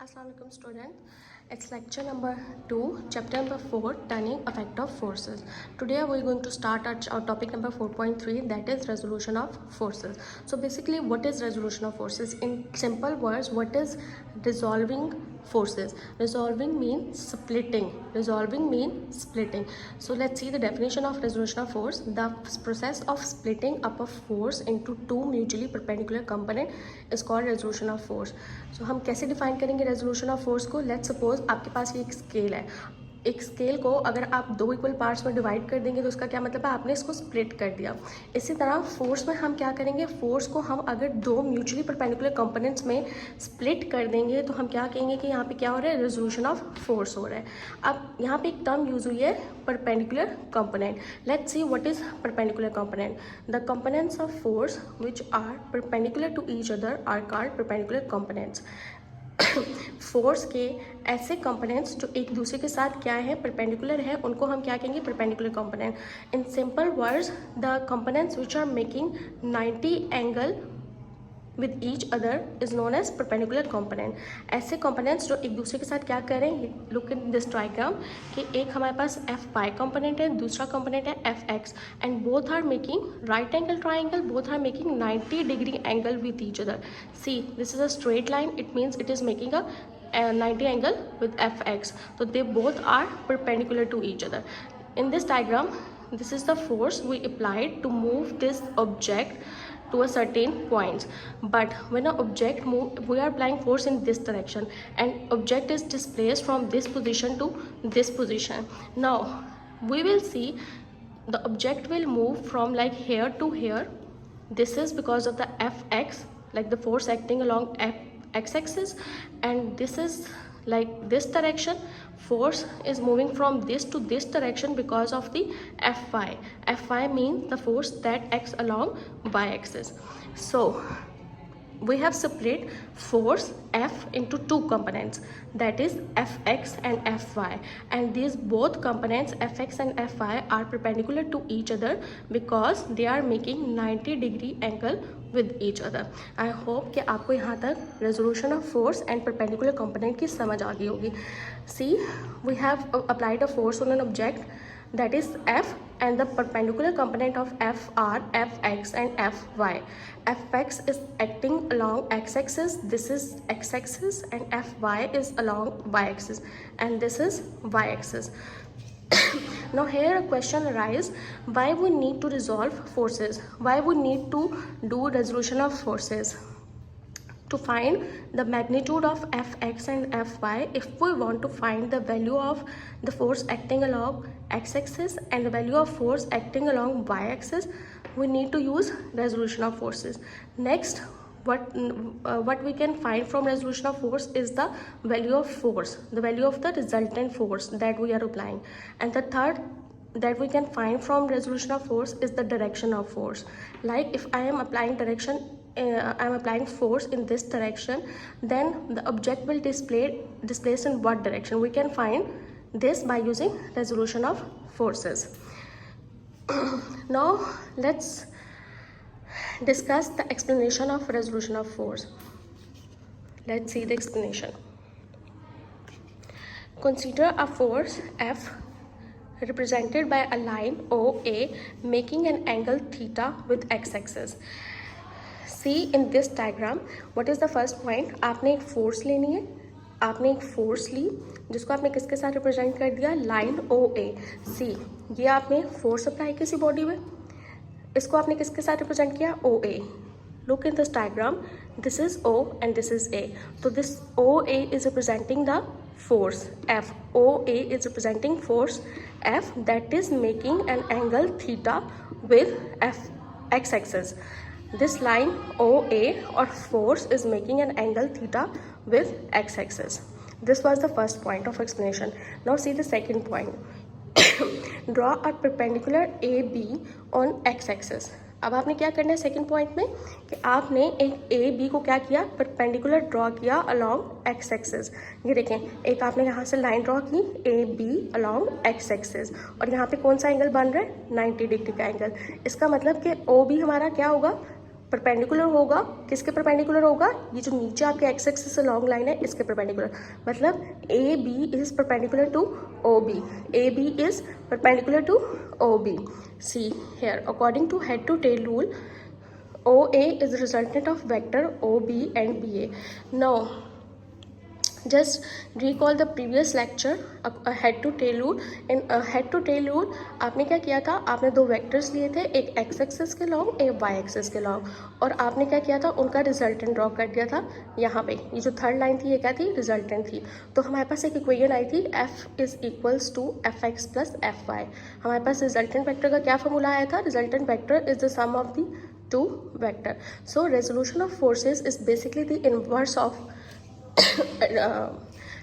Assalamualaikum student. It's lecture number 2, chapter number 4, turning effect of forces. Today we are going to start our topic number 4.3, that is resolution of forces. So basically, what is resolution of forces? In simple words, what is resolving forces? Resolving means splitting. So let's see the definition of resolution of force. The process of splitting up a force into two mutually perpendicular component is called resolution of force. So हम कैसे define करेंगे resolution of force को? Let's suppose आपके पास ये एक scale है. एक scale को अगर आप दो इक्वल पार्ट्स में डिवाइड कर देंगे तो उसका क्या मतलब है? आपने इसको स्प्लिट कर दिया. इसी तरह फोर्स में हम क्या करेंगे? फोर्स को हम अगर दो म्यूचुअली परपेंडिकुलर कंपोनेंट्स में स्प्लिट कर देंगे तो हम क्या कहेंगे कि यहाँ पे क्या हो रहा है? रेजोल्यूशन ऑफ फोर्स हो रहा है. अब यहाँ पे एक टर्म यूज हुई है perpendicular component. Let's see what is perpendicular component. The components of force which are perpendicular to each other are called perpendicular components. Force के ऐसे कंपोनेंट्स जो एक दूसरे के साथ क्या है? परपेंडिकुलर है, उनको हम क्या कहेंगे? Perpendicular component. In simple words, the components which are making 90 angle with each other is known as perpendicular component. ऐसे कंपोनेंट्स जो एक दूसरे के साथ क्या करें? लुक इन दिस डायग्राम कि एक हमारे पास एफ वाई कंपोनेंट है, दूसरा कंपोनेंट है F X, and both are making right angle triangle, both are making 90 degree angle with each other. See this is a straight line, it means it is making a 90 angle with fx. So they both are perpendicular to each other. In this diagram, this is the force we applied to move this object to a certain points. But when an object move, we are applying force in this direction and object is displaced from this position to this position. Now we will see the object will move from like here to here. This is because of the fx, like the force acting along x-axis, and this is like this direction. Force is moving from this to this direction because of the fy. Fy means the force that acts along y-axis. So we have split force F into two components, that is Fx and Fy, and these both components Fx and Fy are perpendicular to each other because they are making 90 degree angle with each other. I hope कि आपको यहाँ तक resolution of force and perpendicular component की समझ आ गई होगी. See, we have applied a force on an object, that is F, and the perpendicular component of F are Fx and Fy. Fx is acting along x-axis, this is x-axis, and Fy is along y-axis, and this is y-axis. Now here a question arises, why we need to resolve forces? Why we need to do resolution of forces? To find the magnitude of Fx and Fy, if we want to find the value of the force acting along x-axis and the value of force acting along y-axis, we need to use resolution of forces. Next, what we can find from resolution of force is the value of force, the value of the resultant force that we are applying. And the third that we can find from resolution of force is the direction of force. Like if I am applying I am applying force in this direction, then the object will displace in what direction? We can find this by using resolution of forces. Now let's discuss the explanation of resolution of force. Let's see the explanation. Consider a force F represented by a line OA making an angle theta with x-axis. See in this diagram, what is the first point? आपने एक force लेनी है, आपने एक force ली जिसको आपने किसके साथ रिप्रेजेंट कर दिया? Line OA. सी ये आपने फोर्स अप्लाई किसी बॉडी में, इसको आपने किसके साथ रिप्रेजेंट किया? OA. Look in this diagram, this is O and this is A. So this OA is representing the force F. OA is representing force F that is making an angle theta with x-axis. This line OA or force is making an angle theta with x-axis. This was the first point of explanation. Now see the second point. Draw a perpendicular AB on x-axis. अब आपने क्या करना है second point में कि आपने एक A B को क्या किया? परपेंडिकुलर ड्रॉ किया अलॉन्ग एक्स एक्सिस. ये देखें, एक आपने यहाँ से लाइन ड्रॉ की A B along X axis, और यहाँ पे कौन सा एंगल बन रहा है? 90 डिग्री का एंगल. इसका मतलब कि ओ बी हमारा क्या होगा? परपेंडिकुलर होगा, किसके परपेंडिकुलर होगा, ये जो नीचे आपके एक्स एक्सिस से लॉन्ग लाइन है इसके परपेंडिकुलर, मतलब A B is perpendicular to O B, A B is perpendicular to O B. See here, according to head to tail rule, OA is the resultant of vector OB and BA. Now just recall the previous lecture, head to tail rule. In head to tail rule आपने क्या किया था, आपने दो vectors लिए थे, एक x axis के लॉन्ग, एक वाई एक्सिस के लॉन्ग, और आपने क्या किया था, उनका रिजल्टेंट ड्रॉ कर दिया था यहाँ पे. ये जो थर्ड लाइन थी ये क्या थी, रिजल्टेंट थी. तो हमारे पास एक इक्वेशन आई थी, F is equals to F X plus F Y. हमारे पास रिजल्टेंट वेक्टर का क्या फॉर्मूला आया था, resultant vector is the sum of the two vector. So resolution of forces is basically the inverse of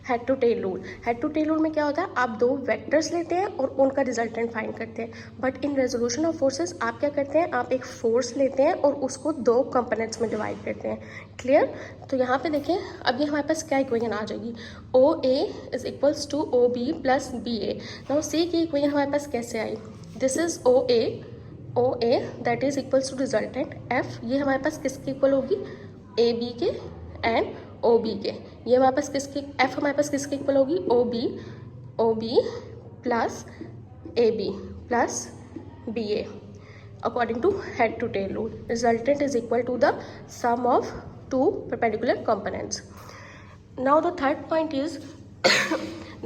head to tail rule. Head to tail rule में क्या होता है, आप दो वेक्टर्स लेते हैं और उनका रिजल्टेंट फाइंड करते हैं. But in resolution of forces आप क्या करते हैं, आप एक फोर्स लेते हैं और उसको दो कंपोनेंट्स में डिवाइड करते हैं. क्लियर. तो यहाँ पे देखें, अब ये हमारे पास क्या इक्वेशन आ जाएगी, O A is equals to O B plus B A. Now C की इक्वेशन हमारे पास कैसे आई, this is O A that is equals to resultant F, ये हमारे पास किसके इक्वल होगी, ए बी के एंड ओ बी के. ये हमारे पास किसके, एफ हमारे पास किसके इक्वल होगी, O B plus A B plus B A according to head to tail rule. Resultant is equal to the sum of two perpendicular components. Now the third point is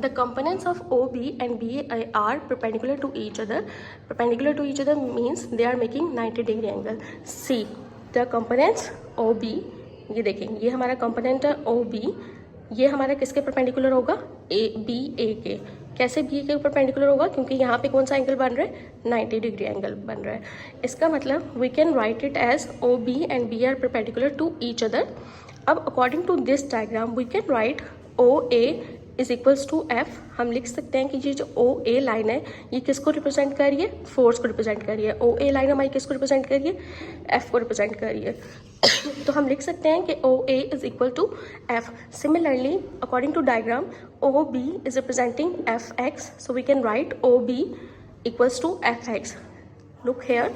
the components of OB and BA are perpendicular to each other. Perpendicular to each other means they are making 90-degree angle. See the components OB, ये देखें, ये हमारा component है OB, ये हमारा किसके perpendicular होगा, BA के. कैसे BA के परपेंडिकुलर होगा, क्योंकि यहाँ पे कौन सा एंगल बन रहा है, 90 डिग्री एंगल बन रहा है. इसका मतलब we can write it as OB and BA are perpendicular to each other. अब according to this diagram we can write OA is equals to F. हम लिख सकते हैं कि ये जो ओ ए लाइन है ये किसको रिप्रेजेंट कर रही है, फोर्स को रिप्रेजेंट कर रही है. ओ ए लाइन हमारी किसको रिप्रेजेंट कर रही है, एफ को रिप्रेजेंट कर रही है. तो हम लिख सकते हैं कि O A is equal to F. Similarly according to diagram O B is representing F X, so we can write O B equals to F X. Look here,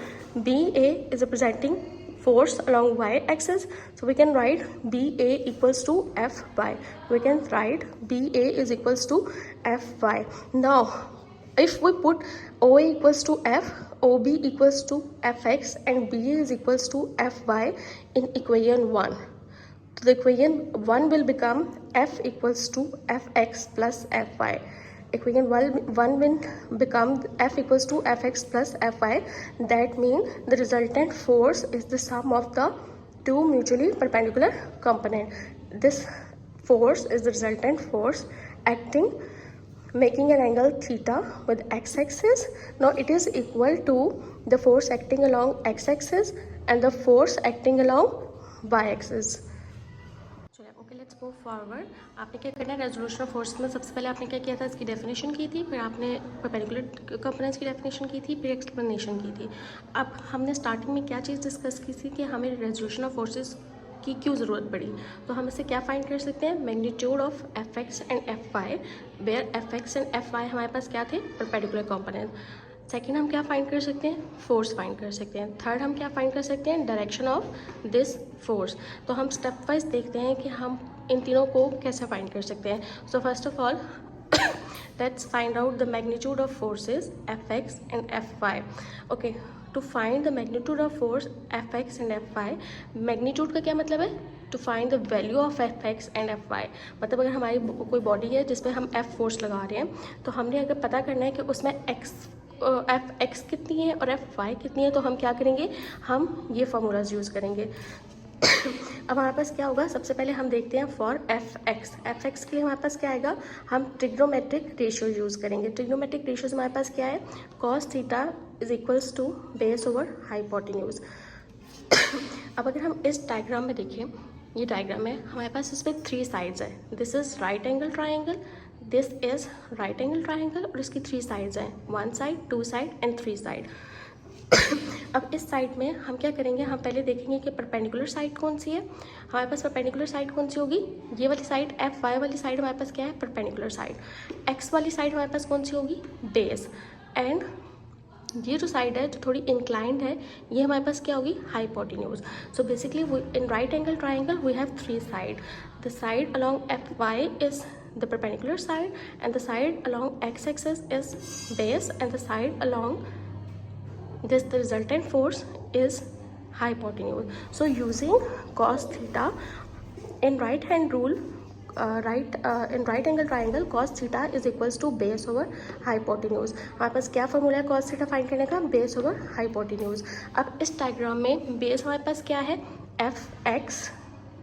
BA is representing force along y-axis, so we can write BA equals to Fy. We can write BA is equals to Fy. Now, if we put OA equals to F, OB equals to Fx, and BA is equals to Fy in equation 1, so the equation 1 will become F equals to Fx plus Fy. Equation 1 will become F equals to Fx plus Fy. That means the resultant force is the sum of the two mutually perpendicular components. This force is the resultant force acting, making an angle theta with x-axis. Now it is equal to the force acting along x-axis and the force acting along y-axis. Okay, let's go forward. आपने क्या करना है, resolution of force में सबसे पहले आपने क्या किया था, इसकी डेफिनेशन की थी, फिर आपने परपेंडिकुलर कंपोनेंट्स की डेफिनेशन की थी, फिर एक्सप्लेनेशन की थी. अब हमने स्टार्टिंग में क्या चीज़ डिस्कस की थी कि हमें रेजोल्यूशन ऑफ फोर्सेस की क्यों ज़रूरत पड़ी. तो हम इससे क्या फाइंड कर सकते हैं, magnitude of F X and F Y, where F X and F Y हमारे पास क्या थे, परपेंडिकुलर कंपोनेंट. सेकेंड हम क्या फाइंड कर सकते हैं, फोर्स फाइंड कर सकते हैं. थर्ड हम क्या फाइंड कर सकते हैं, डायरेक्शन ऑफ दिस फोर्स. तो हम स्टेप वाइज देखते हैं कि हम इन तीनों को कैसे फाइंड कर सकते हैं. So first of all let's find out the magnitude of forces F X and F Y. Okay, to find the magnitude of force F X and F Y, magnitude का क्या मतलब है, to find the value of F X and F Y. मतलब अगर हमारी कोई body है जिस पर हम एफ फोर्स लगा रहे हैं, तो हमने अगर पता करना है कि उसमें एफ एक्स कितनी है और एफ वाई कितनी है, तो हम क्या करेंगे, हम ये फार्मूलाज यूज़ करेंगे. अब हमारे पास क्या होगा, सबसे पहले हम देखते हैं for F X. F X के लिए हमारे पास क्या आएगा, हम ट्रिग्नोमेट्रिक रेशियो यूज़ करेंगे. ट्रिग्नोमेट्रिक रेशियोज हमारे पास क्या है, cos theta is equals to base over hypotenuse. अब अगर हम इस डायग्राम में देखें, ये डायग्राम है हमारे पास, इस पर 3 साइड्स है. This is right angle triangle, this is right angle triangle, और इसकी 3 साइड्स हैं, 1 साइड, 2 साइड एंड 3 साइड. अब इस साइड में हम क्या करेंगे, हम पहले देखेंगे कि परपेंडिकुलर साइड कौन सी है. हमारे पास परपेंडिकुलर साइड कौन सी होगी, ये वाली साइड. एफ वाई वाली साइड हमारे पास क्या है, परपेंडिकुलर साइड. एक्स वाली साइड हमारे पास कौन सी होगी, बेस. एंड ये जो साइड है जो थोड़ी इंक्लाइंड है, ये हमारे पास क्या होगी, hypotenuse. So basically in right angle triangle we have three side. The side along F Y is the perpendicular side, and the side along x-axis is base, and the side along this the resultant force is hypotenuse. So using cos theta in right hand rule, in right angle triangle cos theta is equals to base over hypotenuse. हमारे पास क्या formula है cos theta find करने का, base over hypotenuse. अब इस diagram में base हमारे पास क्या है, F X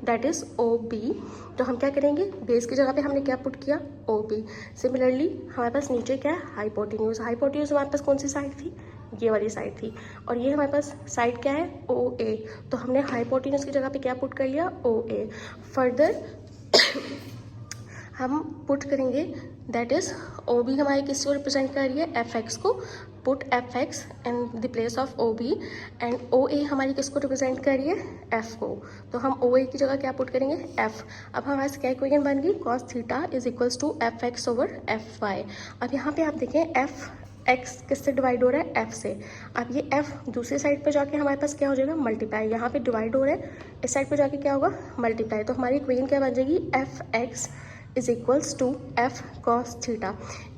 that is O B. तो हम क्या करेंगे, बेस की जगह पे हमने क्या पुट किया, ओ बी. सिमिलरली हमारे पास नीचे क्या है, हाइपोटेन्यूज. हाइपोटेन्यूज हमारे पास कौन सी साइड थी, ये वाली साइड थी, और ये हमारे पास साइड क्या है, ओ ए. तो हमने हाइपोटेन्यूज की जगह पे क्या पुट कर लिया, ओ ए. फर्दर हम पुट करेंगे दैट इज ओ बी हमारी किसको रिप्रेजेंट कर रही है, एफ एक्स को. Put F X in the place of O B, and O A हमारी किसको रिप्रेजेंट कर रही है, एफ को. तो हम ओ ए की जगह क्या पुट करेंगे, एफ. अब हमारे पास क्या इक्वेशन बन गई, cos theta is equals to F X over F Y. अब यहाँ पे आप देखें एफ एक्स किससे डिवाइड हो रहा है, एफ से. अब ये एफ दूसरी साइड पे जाके हमारे पास क्या हो जाएगा, मल्टीप्लाई. यहाँ पे डिवाइड हो रहा है, इस साइड पे जाके क्या होगा, मल्टीप्लाई. तो हमारी इक्वेशन क्या बन जाएगी, F x is equals to f cos theta.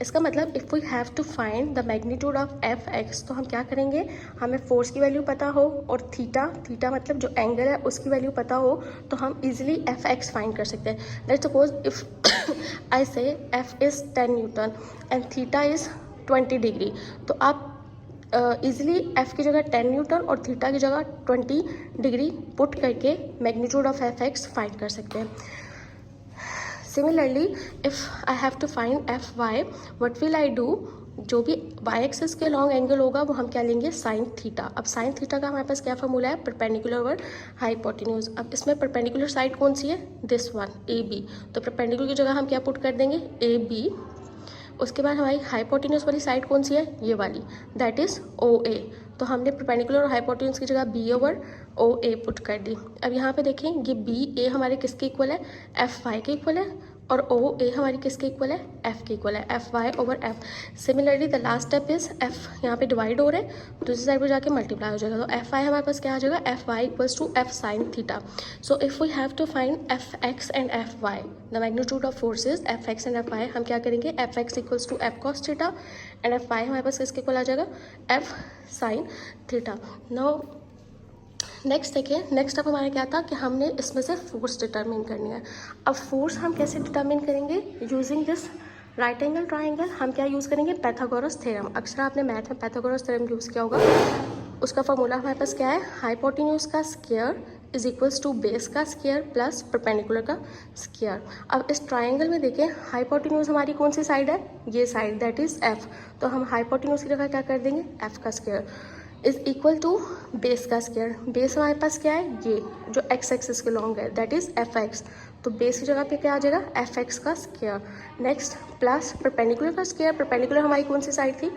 इसका मतलब if we have to find the magnitude of f x, तो हम क्या करेंगे, हमें फोर्स की वैल्यू पता हो और थीटा मतलब जो एंगल है उसकी वैल्यू पता हो, तो हम इजीली एफ एक्स फाइंड कर सकते हैं. लेट्स सपोज इफ आई से f is 10 Newton and theta is 20 degree, तो आप इजीली f की जगह 10 न्यूटन और थीटा की जगह 20 डिग्री पुट करके magnitude of F x find कर सकते हैं. Similarly, if I have to find fy, what will I do? जो भी y एक्सिस के लॉन्ग एंगल होगा वो हम क्या लेंगे, साइन थीटा. अब साइन थीटा का हमारे पास क्या फॉर्मूला है, परपेंडिकुलर ओवर हाइपोटेन्यूज. अब इसमें परपेंडिकुलर साइड कौन सी है, दिस वन, ए बी. तो परपेंडिकुलर की जगह हम क्या पुट कर देंगे, ए बी. उसके बाद हमारी हाइपोटेन्यूज वाली साइड कौन सी है, ये वाली, दैट इज ओ ए. तो हमने परपेंडिकुलर और हाइपोटेन्यूज की जगह बी ओवर ओ ए पुट कर दी. अब यहाँ पे देखें ये बी ए हमारे किसके इक्वल है, एफ वाई के इक्वल है, और ओ ए हमारी किसके इक्वल है, एफ के इक्वल है, F Y over F. Similarly the last step is F यहाँ पे डिवाइड हो रहे हैं, दूसरी साइड पे जाके मल्टीप्लाई हो जाएगा. तो एफ वाई हमारे पास क्या आ जाएगा, F Y equals to F sine theta. So if we have to find F X and F Y, the magnitude of forces F X and F Y, हम क्या करेंगे, F X equals to F cos theta and F Y हमारे पास किसके equal आ जाएगा, F sine theta. Now next देखिए, next अब हमारा क्या था कि हमने इसमें से फोर्स डिटरमिन करनी है. अब फोर्स हम कैसे डिटरमिन करेंगे, using this right angle triangle. हम क्या यूज़ करेंगे, पैथागोरस थ्योरम. अक्सर आपने मैथ में पैथागोरस थ्योरम यूज़ किया होगा. उसका फॉर्मूला हमारे पास क्या है, हाइपोटेन्यूज का square is equals to base का स्क्वायर प्लस परपेंडिकुलर का स्क्वायर. अब इस ट्राइंगल में देखें हाइपोटेन्यूज हमारी कौन सी साइड है, ये साइड, दैट इज एफ. तो हम हाइपोटेन्यूज की जगह क्या कर देंगे, एफ का square is equal to base का स्क्वायर. बेस हमारे पास क्या है, ये जो एक्स एक्सिस के लॉन्ग है, दैट इज एफ एक्स. तो बेस की जगह पे क्या आ जाएगा, एफ एक्स का स्क्वायर. नेक्स्ट प्लस परपेंडिकुलर का स्क्वायर. परपेंडिकुलर हमारी कौन सी साइड थी,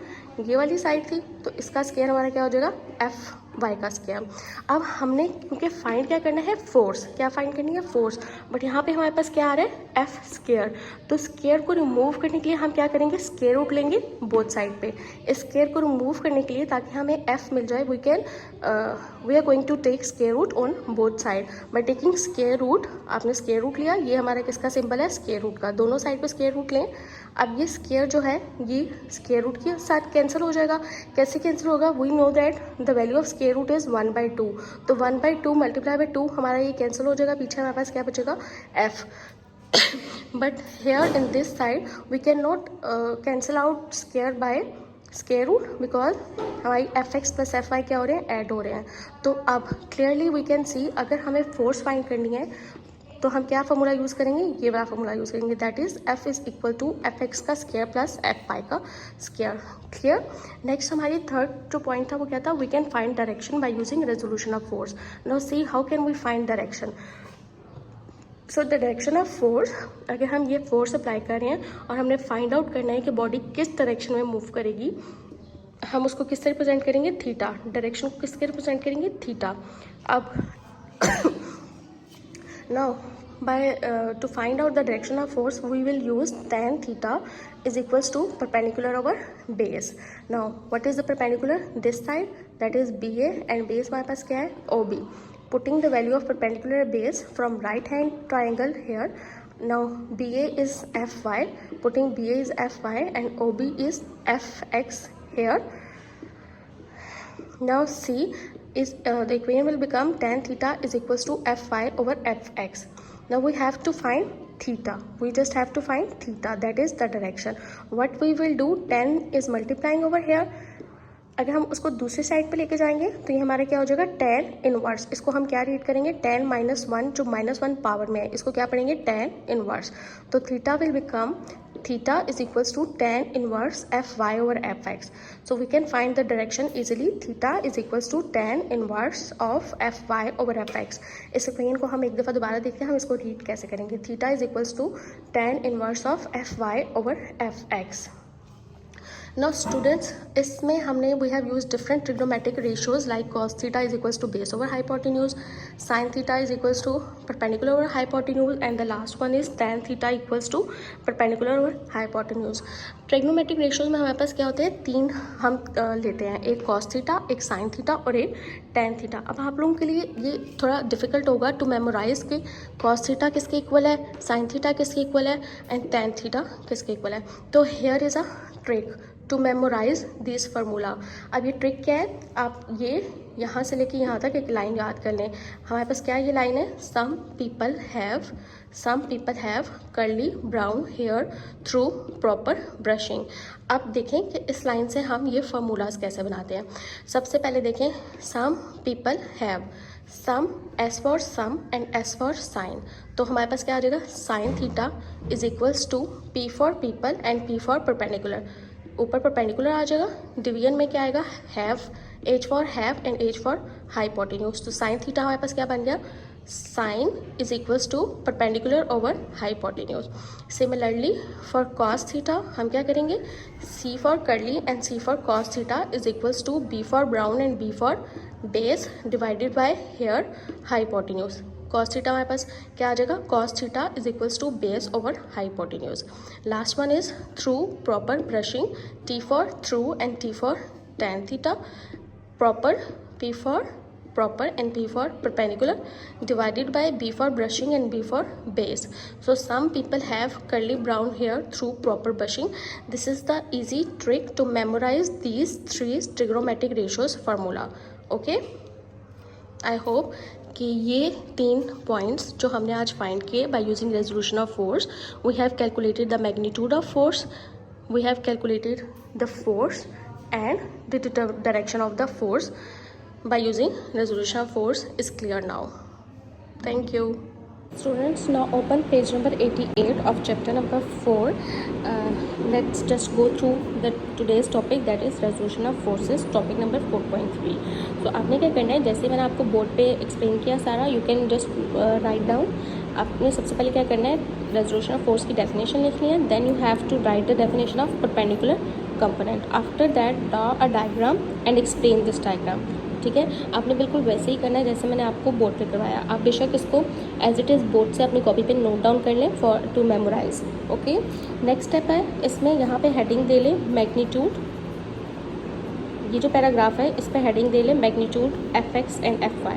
ये वाली साइड थी, तो इसका स्क्वायर हमारा क्या हो जाएगा, एफ वाई का स्क्वायर. अब हमने क्योंकि फाइंड क्या करना है, फोर्स. क्या फाइंड करनी है, फोर्स. बट यहाँ पे हमारे पास क्या आ रहा है, एफ स्क्वायर. तो स्क्वायर को रिमूव करने के लिए हम क्या करेंगे, स्क्वायर रूट लेंगे बोथ साइड पे. इस स्क्वायर को रिमूव करने के लिए ताकि हमें एफ मिल जाए, we are going to take square root on both side. By taking square root, आपने स्क्वायर रूट लिया, ये हमारा किसका सिंबल है, स्क्वायर रूट का. दोनों साइड पे स्क्वायर रूट लें. अब ये स्क्वायर जो है ये स्क्वायर रूट के साथ कैंसिल हो जाएगा. कैसे कैंसिल होगा, we know that the value of square root is 1/2. तो 1/2 मल्टीप्लाई बाय 2 हमारा ये कैंसिल हो जाएगा. पीछे हमारे पास क्या बचेगा, F. But here in this side we can not cancel out square by square root, because हमारी F X plus F Y क्या हो रहे हैं, ऐड हो रहे हैं. तो अब क्लियरली वी कैन सी, अगर हमें फोर्स फाइंड करनी है तो हम क्या फॉर्मूला यूज़ करेंगे, ये वाला फॉर्मूला यूज़ करेंगे, that is F is equal to F X का स्क्वायर प्लस एफ वाई का स्क्वायर. क्लियर. नेक्स्ट हमारी थर्ड जो पॉइंट था वो क्या था, we can find direction by using resolution of force. Now see how can we find direction. So the direction of force, अगर हम ये फोर्स अप्लाई कर रहे हैं और हमने फाइंड आउट करना है कि बॉडी किस डायरेक्शन में मूव करेगी, हम उसको किससे रिप्रेजेंट करेंगे, थीटा. डायरेक्शन को किसके रिप्रेजेंट करेंगे, थीटा. अब now to find out the direction of force, we will use tan theta is equals to perpendicular over base. Now what is the perpendicular? This side, that is BA, and base हमारे पास क्या है? OB. Putting the value of perpendicular base from right hand triangle here. Now BA is FY, putting BA is FY and OB is FX here. Now C is the equation will become tan theta is equals to Fy over Fx. Now we have to find theta. We just have to find theta, that is the direction. What we will do, tan is multiplying over here. अगर हम उसको दूसरी side पे लेके जाएंगे तो ये हमारा क्या हो जाएगा? tan inverse. इसको हम क्या रीड करेंगे? tan -1 जो -1 पावर में है, इसको क्या पढ़ेंगे? tan inverse. तो theta will become theta is equals to tan inverse Fy over Fx. So we can find the direction easily. Theta is equals to tan inverse of Fy over Fx. इस equation को हम एक दफ़ा दोबारा देखते हैं, हम इसको रीड कैसे करेंगे. Theta is equals to tan inverse of Fy over Fx. Now students, इसमें हमने we have used different trigonometric ratios like cos theta is equals to base over hypotenuse, sin theta is equals to perpendicular over hypotenuse, and the last one is tan theta equals to perpendicular over hypotenuse. Trigonometric ratios में हमारे पास क्या होते हैं? तीन हम लेते हैं, एक cos theta, एक sin theta और एक tan theta. अब आप लोगों के लिए ये थोड़ा डिफिकल्ट होगा टू मेमोराइज कि cos theta किसके इक्वल है, sin theta किसके इक्वल है एंड tan theta किसके इक्वल है. तो here is a trick to memorise this formula. अब ये ट्रिक क्या है? आप ये यहाँ से लेके यहाँ तक एक लाइन याद कर लें. हमारे पास क्या ये लाइन है? Some people have curly brown hair through proper brushing. अब देखें कि इस लाइन से हम ये फार्मूलाज कैसे बनाते हैं. सबसे पहले देखें, some people have, some S for some and S for sine. तो हमारे पास क्या आ जाएगा? Sine theta is equals to P for people and P for perpendicular. ऊपर परपेंडिकुलर आ जाएगा, डिवीजन में क्या आएगा? Have, H for have and H for hypotenuse. तो साइन थीटा हमारे पास क्या बन गया? Sine is equals to perpendicular over hypotenuse. Similarly for cos theta हम क्या करेंगे? C for curly and C for cos theta is equals to B for brown and B for base divided by here hypotenuse. cos theta हमारे पास क्या आ जाएगा? cos theta is equals to base over hypotenuse. Last one is through proper brushing, t for through and t for tan theta, proper p for proper and p for perpendicular divided by b for brushing and b for base. So some people have curly brown hair through proper brushing. This is the easy trick to memorize these three trigonometric ratios formula. Okay, I hope कि ये 3 points जो हमने आज find किए by using resolution of force. We have calculated the magnitude of force, we have calculated the force and the direction of the force by using resolution of force is clear now. Thank you. Students, now open page number 88 of chapter number 4. Let's just go through the today's topic, that is resolution of forces, topic number 4.3. So आपने क्या करना है, जैसे मैंने आपको board पे explain किया सारा, you can just write down. आपने सबसे पहले क्या करना है? रेजोल्यूशन ऑफ फोर्स की डेफिनेशन लिखनी है. Then you have to write the definition of perpendicular component. After that draw a diagram and explain this diagram. ठीक है, आपने बिल्कुल वैसे ही करना है जैसे मैंने आपको बोर्ड पे करवाया. आप बेशक इसको एज इट इज़ बोर्ड से अपनी कॉपी पे नोट डाउन कर लें for to memorize. Okay, next step है, इसमें यहाँ पे हेडिंग दे लें मैग्नीट्यूड. ये जो पैराग्राफ है इस पर हेडिंग दे लें मैग्नीट्यूड Fx एंड Fy.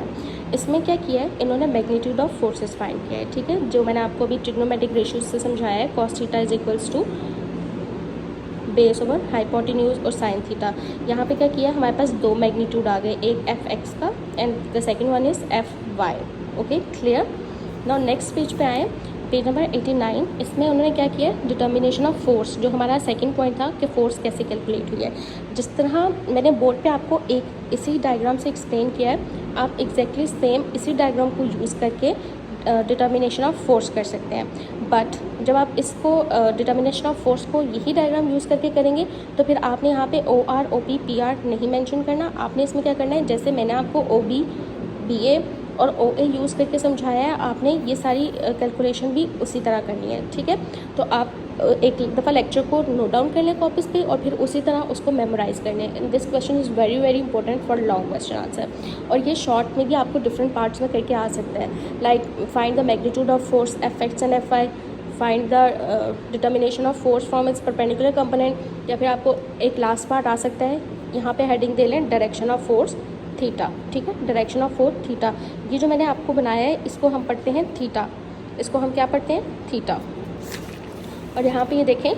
इसमें क्या किया है इन्होंने? मैग्नीट्यूड ऑफ फोर्सेस फाइंड किया है. ठीक है, जो मैंने आपको अभी ट्रिग्नोमेट्रिक रेशियोज से समझाया है, cos theta is equals to base over hypotenuse और साइन थीटा. यहाँ पे क्या किया? हमारे पास 2 मैग्नीट्यूड आ गए, एक Fx का and the second one is Fy. Okay, clear. Now next page पे आए, पेज नंबर 89. इसमें उन्होंने क्या किया? डिटर्मिनेशन ऑफ फोर्स, जो हमारा सेकंड पॉइंट था कि फोर्स कैसे कैलकुलेट हुई है. जिस तरह मैंने बोर्ड पे आपको एक इसी डायग्राम से एक्सप्लेन किया है, आप एग्जैक्टली सेम इसी डायग्राम को यूज़ करके डिटर्मिनेशन ऑफ फोर्स कर सकते हैं. बट जब आप इसको डिटर्मिनेशन ऑफ फोर्स को यही डायग्राम यूज़ करके करेंगे तो फिर आपने यहाँ पे OR OP PR नहीं मेंशन करना. आपने इसमें क्या करना है? जैसे मैंने आपको OB BA और OA यूज़ करके समझाया है आपने, ये सारी कैलकुलेशन भी उसी तरह करनी है, ठीक है। तो आप एक दफ़ा लेक्चर को नोट डाउन कर लें कॉपीज़ पे और फिर उसी तरह उसको मेमोराइज़ कर लें। This question is very very important for long question answer, और ये शॉर्ट में भी आपको डिफरेंट पार्ट्स में करके आ सकता है। Like find the magnitude of force Fx and Fy, find the determination of force from its perpendicular component, या फिर आपको एक लास्ट पार्ट आ सकता है, यहाँ पे हेडिंग दे लें डायरेक्शन ऑफ फोर्स थीटा, ठीक है, डायरेक्शन ऑफ फोर्स थीटा। ये जो मैंने आपको बनाया है इसको हम पढ़ते हैं थीटा, इसको हम क्या पढ़ते हैं, थीटा। और यहाँ पे ये देखें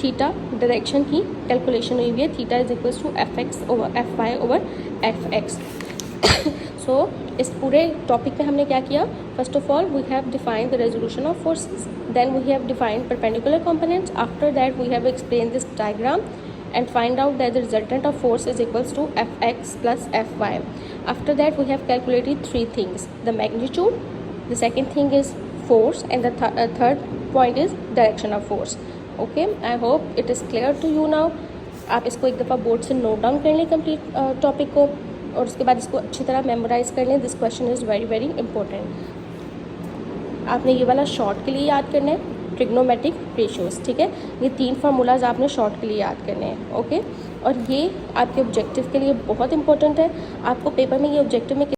थीटा डायरेक्शन की कैलकुलेशन हुई हुई है, theta is equals to Fx over Fy over Fx। So इस पूरे टॉपिक पे हमने क्या किया, first of all we have defined the resolution of forces, then we have defined perpendicular components, after that we have explain this diagram and find out that the resultant of force is equals to Fx plus Fy. After that we have calculated three things, the magnitude, the second thing is force, and the third point is direction of force. Okay, I hope it is clear to you now. आप इसको एक दफ़ा board से note down कर लें complete topic को, और उसके बाद इसको अच्छी तरह मेमोराइज कर लें। This question is very very important. आपने ये वाला शॉर्ट के लिए याद करना है, ट्रिग्नोमेट्रिक रेशियोज़, ठीक है। ये 3 फार्मूलाज आपने शॉर्ट के लिए याद करने हैं, ओके। और ये आपके ऑब्जेक्टिव के लिए बहुत इंपॉर्टेंट है। आपको पेपर में ये ऑब्जेक्टिव में